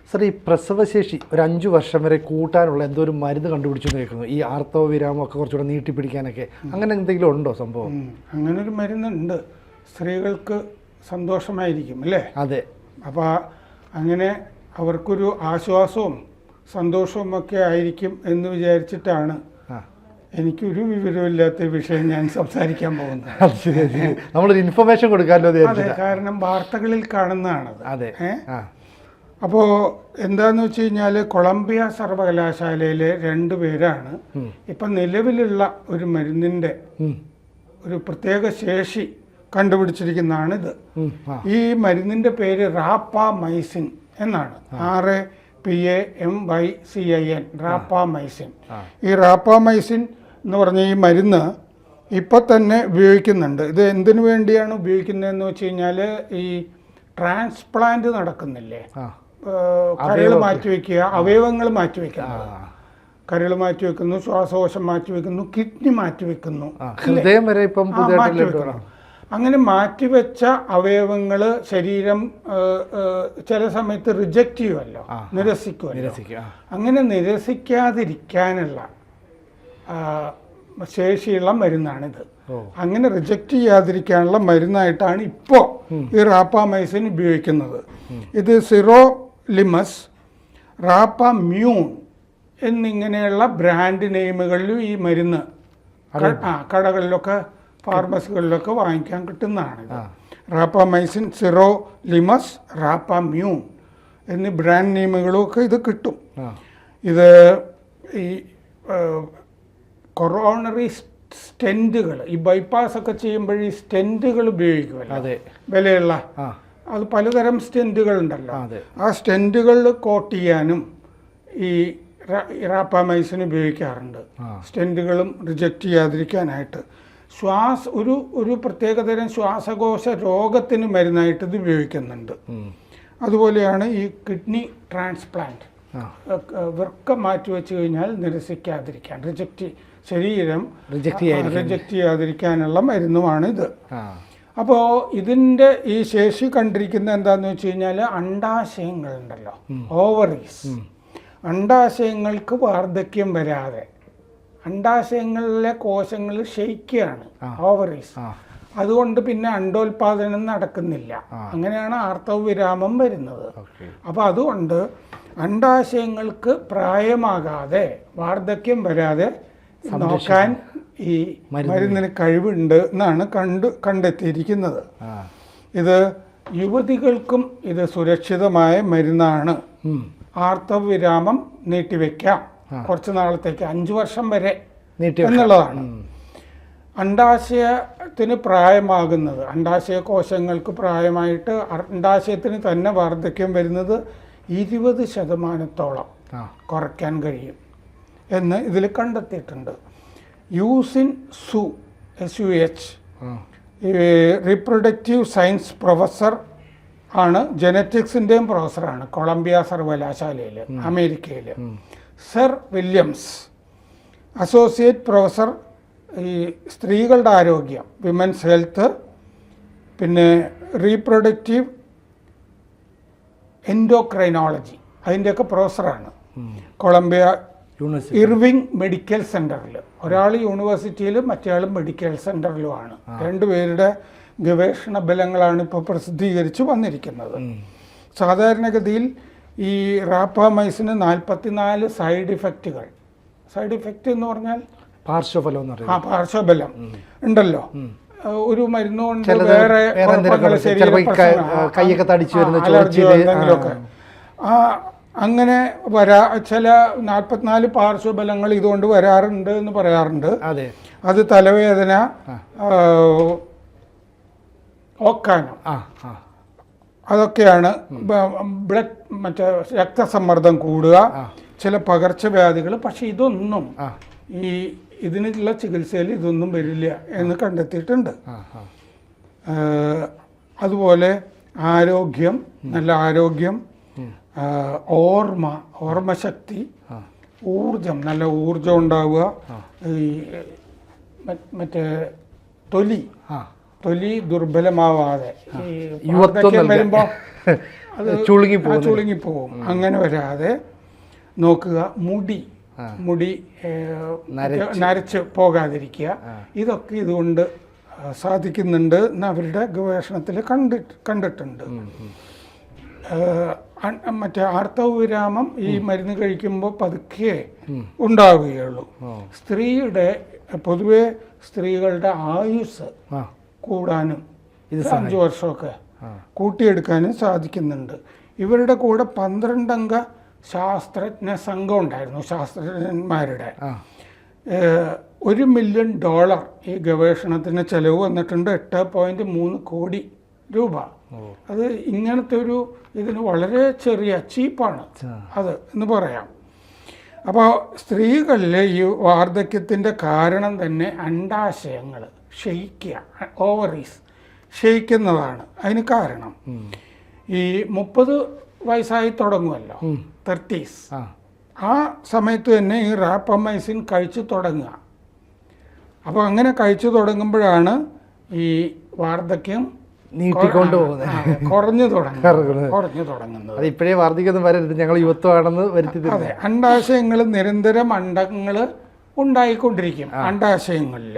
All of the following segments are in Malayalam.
സർ, ഈ പ്രസവശേഷി ഒരു 5 വർഷം വരെ കൂട്ടാനുള്ള എന്തോ ഒരു മരുന്ന് കണ്ടുപിടിച്ചു കേൾക്കുന്നു. ഈ ആർത്തവവിരാമം ഒക്കെ കുറച്ചുകൂടെ നീട്ടിപ്പിടിക്കാനൊക്കെ അങ്ങനെ എന്തെങ്കിലും ഉണ്ടോ സംഭവം? അങ്ങനെ ഒരു മരുന്നുണ്ട്. സ്ത്രീകൾക്ക് സന്തോഷമായിരിക്കും അല്ലേ? അതെ. അപ്പോൾ അങ്ങനെ അവർക്കൊരു ആശ്വാസവും സന്തോഷവും ഒക്കെ ആയിരിക്കും എന്ന് വിചാരിച്ചിട്ടാണ് എനിക്കൊരു വിവരമില്ലാത്ത വിഷയം ഞാൻ സംസാരിക്കാൻ പോകുന്നത്. നമ്മളൊരു ഇൻഫർമേഷൻ കൊടുക്കാമല്ലോ. അതെ, കാരണം വാർത്തകളിൽ കാണുന്നതാണത്. അതെ. അപ്പോൾ എന്താന്ന് വെച്ച് കഴിഞ്ഞാൽ കൊളംബിയ സർവകലാശാലയിലെ 2 പേരാണ് ഇപ്പം നിലവിലുള്ള ഒരു മരുന്നിൻ്റെ ഒരു പ്രത്യേക ശേഷി കണ്ടുപിടിച്ചിരിക്കുന്നതാണിത്. ഈ മരുന്നിൻ്റെ പേര് റാപ്പാമൈസിൻ എന്നാണ്. RAPAMYCIN, റാപ്പാമൈസിൻ. ഈ റാപ്പാമൈസിൻ എന്ന് പറഞ്ഞ ഈ മരുന്ന് ഇപ്പം തന്നെ ഉപയോഗിക്കുന്നുണ്ട്. ഇത് എന്തിനു വേണ്ടിയാണ് ഉപയോഗിക്കുന്നതെന്ന് വെച്ച് കഴിഞ്ഞാൽ ഈ ട്രാൻസ്പ്ലാന്റ് നടക്കുന്നില്ലേ, കരൾ മാറ്റിവെക്കുക, അവയവങ്ങൾ മാറ്റിവെക്കുക, കരൾ മാറ്റിവെക്കുന്നു, ശ്വാസകോശം മാറ്റിവെക്കുന്നു, കിഡ്നി മാറ്റിവെക്കുന്നു, ഹൃദയം വരെ ഇപ്പം മാറ്റിവെക്കുന്നു. അങ്ങനെ മാറ്റിവെച്ച അവയവങ്ങൾ ശരീരം ചില സമയത്ത് റിജക്റ്റ് ചെയ്യുമല്ലോ, നിരസിക്കുമല്ലോ. അങ്ങനെ നിരസിക്കാതിരിക്കാനുള്ള ശേഷിയുള്ള മരുന്നാണിത്. അങ്ങനെ റിജക്റ്റ് ചെയ്യാതിരിക്കാനുള്ള മരുന്നായിട്ടാണ് ഇപ്പോൾ ഈ റാപ്പാമൈസിൻ ഉപയോഗിക്കുന്നത്. ഇത് സിറോലിമസ്, റാപ്പാമ്യൂൺ എന്നിങ്ങനെയുള്ള ബ്രാൻഡ് നെയിമുകളിലും ഈ മരുന്ന് കടകളിലൊക്കെ ഫാർമസികളിലൊക്കെ വാങ്ങിക്കാൻ കിട്ടുന്നതാണ്. റാപ്പാമൈസിൻ, സിറോലിമസ്, റാപ്പാമ്യൂൺ എന്നീ ബ്രാൻഡ് നെയിമുകളൊക്കെ ഇത് കിട്ടും. ഇത് ഈ കൊറോണറി സ്റ്റെൻറ്റുകൾ, ഈ ബൈപ്പാസ് ഒക്കെ ചെയ്യുമ്പോൾ ഈ സ്റ്റെൻറ്റുകൾ ഉപയോഗിക്കുമല്ലോ, വിലയുള്ള, അത് പലതരം സ്റ്റെൻറ്റുകൾ ഉണ്ടല്ലോ. ആ സ്റ്റെൻറ്റുകളിൽ കോട്ട് ചെയ്യാനും ഈ റാപ്പാമൈസിൻ ഉപയോഗിക്കാറുണ്ട്. സ്റ്റെൻറ്റുകളും റിജക്റ്റ് ചെയ്യാതിരിക്കാനായിട്ട്. ഒരു പ്രത്യേകതരം ശ്വാസകോശ രോഗത്തിന് മരുന്നായിട്ട് ഇത് ഉപയോഗിക്കുന്നുണ്ട്. അതുപോലെയാണ് ഈ കിഡ്നി ട്രാൻസ്പ്ലാന്റ്, വൃക്ക മാറ്റിവെച്ച് കഴിഞ്ഞാൽ നിരസിക്കാതിരിക്കാൻ, ശരീരം റിജക്റ്റ് ചെയ്യാതിരിക്കാനുള്ള മരുന്നുമാണിത്. അപ്പോൾ ഇതിൻ്റെ ഈ ശേഷി കണ്ടിരിക്കുന്നത് എന്താണെന്ന് വെച്ച് കഴിഞ്ഞാൽ അണ്ഡാശയങ്ങളുണ്ടല്ലോ, ഓവറീസ്, അണ്ഡാശയങ്ങൾക്ക് വാർദ്ധക്യം വരാതെ അണ്ഡാശയങ്ങളിലെ കോശങ്ങൾ ക്ഷയിക്കുകയാണ്, ഓവറീസ്. അതുകൊണ്ട് പിന്നെ അണ്ഡോൽപാദനം നടക്കുന്നില്ല. അങ്ങനെയാണ് ആർത്തവവിരാമം വരുന്നത്. അപ്പോൾ അതുകൊണ്ട് അണ്ഡാശയങ്ങൾക്ക് പ്രായമാകാതെ വാർദ്ധക്യം വരാതെ നോക്കാൻ ഈ മരുന്നിന് കഴിവുണ്ട് എന്നാണ് കണ്ടെത്തിയിരിക്കുന്നത്. ഇത് യുവതികൾക്കും ഇത് സുരക്ഷിതമായ മരുന്നാണ്. ആർത്തവവിരാമം നീട്ടിവെക്കാം കുറച്ച് നാളത്തേക്ക്, 5 വർഷം വരെ എന്നുള്ളതാണ്. അണ്ഡാശയത്തിന് പ്രായമാകുന്നത്, അണ്ഡാശയ കോശങ്ങൾക്ക് പ്രായമായിട്ട് അണ്ഡാശയത്തിന് തന്നെ വാർദ്ധക്യം വരുന്നത് 20% കുറയ്ക്കാൻ കഴിയും എന്ന് ഇതിൽ കണ്ടെത്തിയിട്ടുണ്ട്. യൂസിൻ സു, SUH, റീപ്രൊഡക്റ്റീവ് സയൻസ് പ്രൊഫസർ ആണ്, ജനറ്റിക്സിൻ്റെയും പ്രൊഫസറാണ് കൊളംബിയ സർവകലാശാലയിൽ, അമേരിക്കയിൽ. സർ വില്യംസ്, അസോസിയേറ്റ് പ്രൊഫസർ ഈ സ്ത്രീകളുടെ ആരോഗ്യം, വിമൻസ് ഹെൽത്ത്, പിന്നെ റീപ്രൊഡക്റ്റീവ് എൻഡോക്രൈനോളജി, അതിൻ്റെയൊക്കെ പ്രൊഫസറാണ് കൊളംബിയ ഇർവിംഗ് മെഡിക്കൽ സെൻ്ററിൽ. ഒരാൾ യൂണിവേഴ്സിറ്റിയിലും മറ്റേയാൾ മെഡിക്കൽ സെൻ്ററിലുമാണ്. 2 പേരുടെ ഗവേഷണ ഫലങ്ങളാണ് ഇപ്പോൾ പ്രസിദ്ധീകരിച്ച് വന്നിരിക്കുന്നത്. സാധാരണഗതിയിൽ ഈ റാപ്പാമൈസിന് 44 സൈഡ് ഇഫക്റ്റുകൾ, സൈഡ് ഇഫക്റ്റ് എന്ന് പറഞ്ഞാൽ പാർശ്വഫലം ഉണ്ടല്ലോ. ഒരു മരുന്നുകൊണ്ട് വേറെ അലർജിയോ എന്തെങ്കിലുമൊക്കെ അങ്ങനെ ചില 44 പാർശ്വഫലങ്ങൾ ഇതുകൊണ്ട് വരാറുണ്ട് എന്ന് പറയാറുണ്ട്. അത് തലവേദന, ഓക്കാനം, അതൊക്കെയാണ്. രക്തസമ്മർദ്ദം കൂടുക, ചില പകർച്ചവ്യാധികൾ. പക്ഷെ ഇതൊന്നും ഇതിനുള്ള ചികിത്സയിൽ ഇതൊന്നും വരില്ല എന്ന് കണ്ടെത്തിയിട്ടുണ്ട്. അതുപോലെ ആരോഗ്യം, നല്ല ആരോഗ്യം, ഓർമ്മശക്തി, ഊർജം, നല്ല ഊർജം ഉണ്ടാവുക, ഈ മറ്റേ തൊലി ദുർബലമാവാതെ, ഈ വാർദ്ധക്യം വരുമ്പോൾ അത് ചുളുങ്ങിപ്പോകും. ചുളുങ്ങിപ്പോവും. അങ്ങനെ വരാതെ നോക്കുക. മുടി നരച്ച് പോകാതിരിക്കുക. ഇതൊക്കെ ഇതുകൊണ്ട് സാധിക്കുന്നുണ്ട് എന്ന് അവരുടെ ഗവേഷണത്തിൽ കണ്ടിട്ടുണ്ട്. മറ്റേ ആർത്തവവിരാമം ഈ മരുന്ന് കഴിക്കുമ്പോൾ പതുക്കെ ഉണ്ടാവുകയുള്ളൂ. പൊതുവെ സ്ത്രീകളുടെ ആയുസ് കൂടാനും 5 വർഷമൊക്കെ കൂട്ടിയെടുക്കാനും സാധിക്കുന്നുണ്ട്. ഇവരുടെ കൂടെ 12 അംഗ ശാസ്ത്രജ്ഞ സംഘം ഉണ്ടായിരുന്നു, ശാസ്ത്രജ്ഞന്മാരുടെ. $1 മില്യൺ ഈ ഗവേഷണത്തിന് ചെലവ് വന്നിട്ടുണ്ട്. 8.3 കോടി രൂപ. അത് ഇങ്ങനത്തെ ഇതിന് വളരെ ചെറിയ ചീപ്പാണ് അത് എന്ന് പറയാം. അപ്പോൾ സ്ത്രീകളിൽ ഈ വാർദ്ധക്യത്തിൻ്റെ കാരണം തന്നെ അണ്ഡാശയങ്ങൾ ക്ഷയിക്കുക, ഓവറീസ് ക്ഷയിക്കുന്നതാണ് അതിന് കാരണം. ഈ 30 വയസ്സായി തുടങ്ങുമല്ലോ, 30s, ആ സമയത്ത് തന്നെ ഈ റാപ്പമൈസിൻ കഴിച്ചു തുടങ്ങുക. അപ്പോൾ അങ്ങനെ കഴിച്ചു തുടങ്ങുമ്പോഴാണ് ഈ വാർദ്ധക്യം കുറഞ്ഞു തുടങ്ങുന്നത്. ഇപ്പോഴേ വാർദ്ധക്യം വരരുത്, ഞങ്ങൾ യുവത്വമാണെന്ന് വരുത്തി. അതെ, അണ്ഡാശയങ്ങൾ നിരന്തരം അണ്ഡങ്ങൾ ഉണ്ടായിക്കൊണ്ടിരിക്കും. അണ്ഡാശയങ്ങളിൽ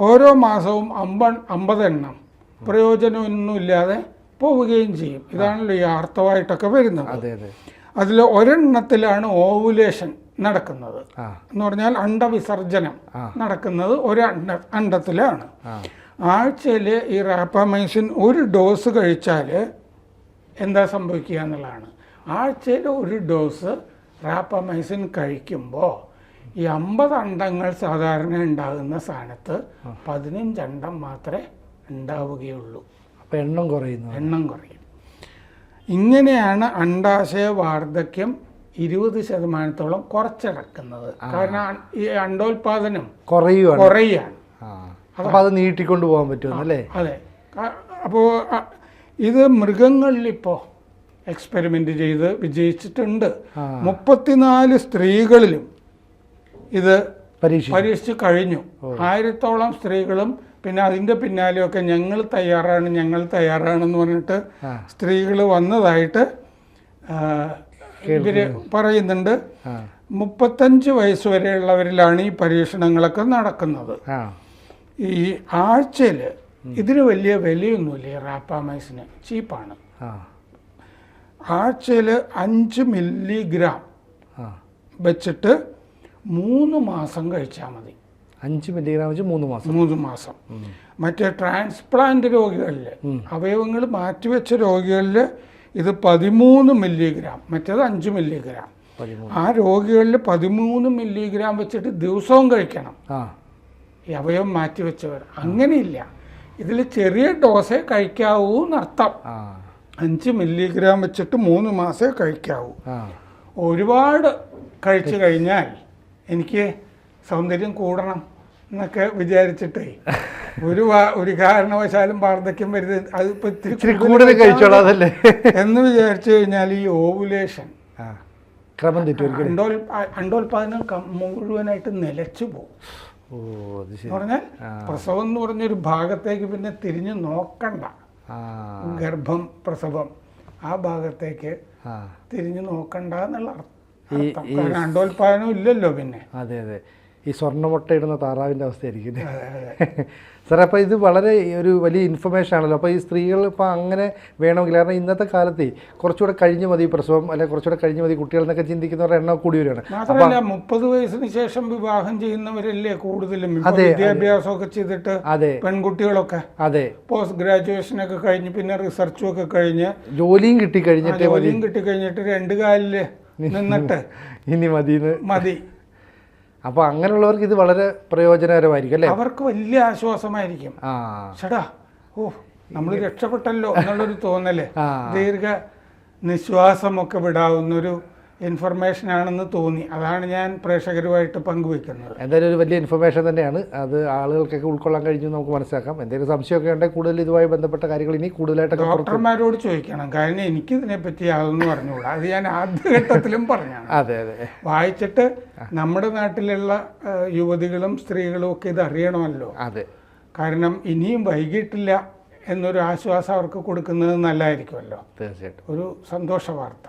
ഓരോ മാസവും 50 എണ്ണം പ്രയോജനമൊന്നുമില്ലാതെ പോവുകയും ചെയ്യും. ഇതാണല്ലോ ഈ ആർത്തവമായിട്ടൊക്കെ വരുന്നത്. അതിൽ ഒരെണ്ണത്തിലാണ് ഓവുലേഷൻ നടക്കുന്നത്. എന്ന് പറഞ്ഞാൽ അണ്ഡവിസർജനം നടക്കുന്നത് ഒരു അണ്ഡത്തിലാണ്. ആഴ്ചയിൽ ഈ റാപ്പമൈസിൻ 1 ഡോസ് കഴിച്ചാൽ എന്താ സംഭവിക്കുക എന്നുള്ളതാണ്. ആഴ്ചയിൽ 1 ഡോസ് റാപ്പമൈസിൻ കഴിക്കുമ്പോൾ ഈ 50 അണ്ഡങ്ങൾ സാധാരണ ഉണ്ടാകുന്ന സ്ഥാനത്ത് 15 അണ്ഡം മാത്രമേ ഉണ്ടാവുകയുള്ളൂ. അപ്പോൾ എണ്ണം കുറയും. ഇങ്ങനെയാണ് അണ്ഡാശയ വാർദ്ധക്യം 20% കുറച്ചടക്കുന്നത്. കാരണം ഈ അണ്ഡോൽപാദനം കുറയുകയാണ്. അപ്പോൾ അത് നീട്ടിക്കൊണ്ട് പോകാൻ പറ്റുമല്ലേ? അതെ. അപ്പോൾ ഇത് മൃഗങ്ങളിൽ ഇപ്പോൾ എക്സ്പെരിമെൻ്റ് ചെയ്ത് വിജയിച്ചിട്ടുണ്ട്. 34 സ്ത്രീകളിലും ഇത് പരീക്ഷിച്ച് കഴിഞ്ഞു. 1000-ഓളം സ്ത്രീകളും പിന്നെ അതിൻ്റെ പിന്നാലെയൊക്കെ ഞങ്ങൾ തയ്യാറാണെന്ന് പറഞ്ഞിട്ട് സ്ത്രീകൾ വന്നതായിട്ട് ഇവർ പറയുന്നുണ്ട്. 35 വയസ്സ് വരെയുള്ളവരിലാണ് ഈ പരീക്ഷണങ്ങളൊക്കെ നടക്കുന്നത്. ഈ ആഴ്ചയിൽ ഇതിന് വലിയ വിലയൊന്നുമില്ല. ഈ റാപ്പമൈസിന് ചീപ്പാണ്. ആഴ്ചയിൽ 5 മില്ലിഗ്രാം വെച്ചിട്ട് 3 മാസം കഴിച്ചാൽ മതി. 5 മില്ലിഗ്രാം വെച്ച് 3 മാസം. മറ്റേ ട്രാൻസ്പ്ലാന്റ് രോഗികളിൽ, അവയവങ്ങൾ മാറ്റിവെച്ച രോഗികളിൽ ഇത് 13 മില്ലിഗ്രാം, മറ്റേത് 5 മില്ലിഗ്രാം. ആ രോഗികളിൽ 13 മില്ലിഗ്രാം വെച്ചിട്ട് ദിവസവും കഴിക്കണം. ഈ അവയവം മാറ്റിവെച്ചവർ അങ്ങനെയില്ല. ഇതിൽ ചെറിയ ഡോസേ കഴിക്കാവൂ എന്നർത്ഥം. 5 മില്ലിഗ്രാം വെച്ചിട്ട് 3 മാസമേ കഴിക്കാവൂ. ഒരുപാട് കഴിച്ചു കഴിഞ്ഞാൽ എനിക്ക് സൗന്ദര്യം കൂടണം എന്നൊക്കെ വിചാരിച്ചിട്ടേ ഒരു കാരണവശാലും വാർദ്ധക്യം വരുന്നത് അതിപ്പോൾ ഇത്തിരി കൂടുതൽ കഴിച്ചോളാതല്ലേ എന്ന് വിചാരിച്ചു കഴിഞ്ഞാൽ ഈ ഓവുലേഷൻ ക്രമം തെറ്റും, അണ്ടോൽപാദനം മുഴുവനായിട്ട് നിലച്ചു പോകും. പറഞ്ഞാൽ പ്രസവം എന്ന് പറഞ്ഞൊരു ഭാഗത്തേക്ക് പിന്നെ തിരിഞ്ഞു നോക്കണ്ട. ഗർഭം, പ്രസവം, ആ ഭാഗത്തേക്ക് തിരിഞ്ഞു നോക്കണ്ട എന്നുള്ള അർത്ഥം. കാരണം അണ്ടോൽപാദനം ഇല്ലല്ലോ പിന്നെ. അതെ അതെ, ഈ സ്വർണ്ണമുട്ട ഇടുന്ന താറാവിൻ്റെ അവസ്ഥയായിരിക്കും. സാർ, അപ്പോൾ ഇത് വളരെ ഒരു വലിയ ഇൻഫർമേഷൻ ആണല്ലോ. അപ്പോൾ ഈ സ്ത്രീകൾ ഇപ്പോൾ അങ്ങനെ വേണമെങ്കിൽ, കാരണം ഇന്നത്തെ കാലത്ത് കുറച്ചുകൂടെ കഴിഞ്ഞ് മതി പ്രസവം, അല്ലെങ്കിൽ കുറച്ചുകൂടെ കഴിഞ്ഞ് മതി കുട്ടികൾ എന്നൊക്കെ ചിന്തിക്കുന്നവരുടെ എണ്ണം കൂടി വരികയാണ്. മാത്രമല്ല 30 വയസ്സിന് ശേഷം വിവാഹം ചെയ്യുന്നവരല്ലേ കൂടുതലും. വിദ്യാഭ്യാസമൊക്കെ ചെയ്തിട്ട് പെൺകുട്ടികളൊക്കെ പോസ്റ്റ് ഗ്രാജുവേഷനൊക്കെ കഴിഞ്ഞ് പിന്നെ റിസർച്ചും ഒക്കെ കഴിഞ്ഞ് ജോലിയും കിട്ടിക്കഴിഞ്ഞിട്ട് 2 കാലിൽ നിന്നിട്ട് ഇനി മതി. അപ്പോൾ അങ്ങനെയുള്ളവർക്ക് ഇത് വളരെ പ്രയോജനകരമായിരിക്കും അല്ലേ? അവർക്ക് വലിയ ആശ്വാസമായിരിക്കും. ചേട്ടാ, നമ്മൾ രക്ഷപ്പെട്ടല്ലോ എന്നുള്ളൊരു തോന്നല്, ദീർഘ നിശ്വാസമൊക്കെ വിടാവുന്നൊരു ഇൻഫർമേഷൻ ആണെന്ന് തോന്നി. അതാണ് ഞാൻ പ്രേക്ഷകരുമായിട്ട് പങ്കുവെക്കുന്നത്. എന്തായാലും ഒരു വലിയ ഇൻഫർമേഷൻ തന്നെയാണ്. അത് ആളുകൾക്കൊക്കെ ഉൾക്കൊള്ളാൻ കഴിഞ്ഞു നമുക്ക് മനസ്സിലാക്കാം. എന്തെങ്കിലും സംശയമൊക്കെ ഉണ്ടെങ്കിൽ കൂടുതൽ ഇതുമായി ബന്ധപ്പെട്ട കാര്യങ്ങൾ ഇനി കൂടുതലായിട്ടൊക്കെ ഡോക്ടർമാരോട് ചോദിക്കണം. കാരണം എനിക്കിതിനെപ്പറ്റി യാതൊന്നും പറഞ്ഞുകൂടാ. അത് ഞാൻ ആദ്യഘട്ടത്തിലും പറഞ്ഞാണ്. അതെ അതെ, വായിച്ചിട്ട് നമ്മുടെ നാട്ടിലുള്ള യുവതികളും സ്ത്രീകളും ഒക്കെ ഇത് അറിയണമല്ലോ. അതെ, കാരണം ഇനിയും വൈകിട്ടില്ല എന്നൊരു ആശ്വാസം അവർക്ക് കൊടുക്കുന്നത് നല്ലതായിരിക്കുമല്ലോ. തീർച്ചയായിട്ടും ഒരു സന്തോഷ വാർത്ത.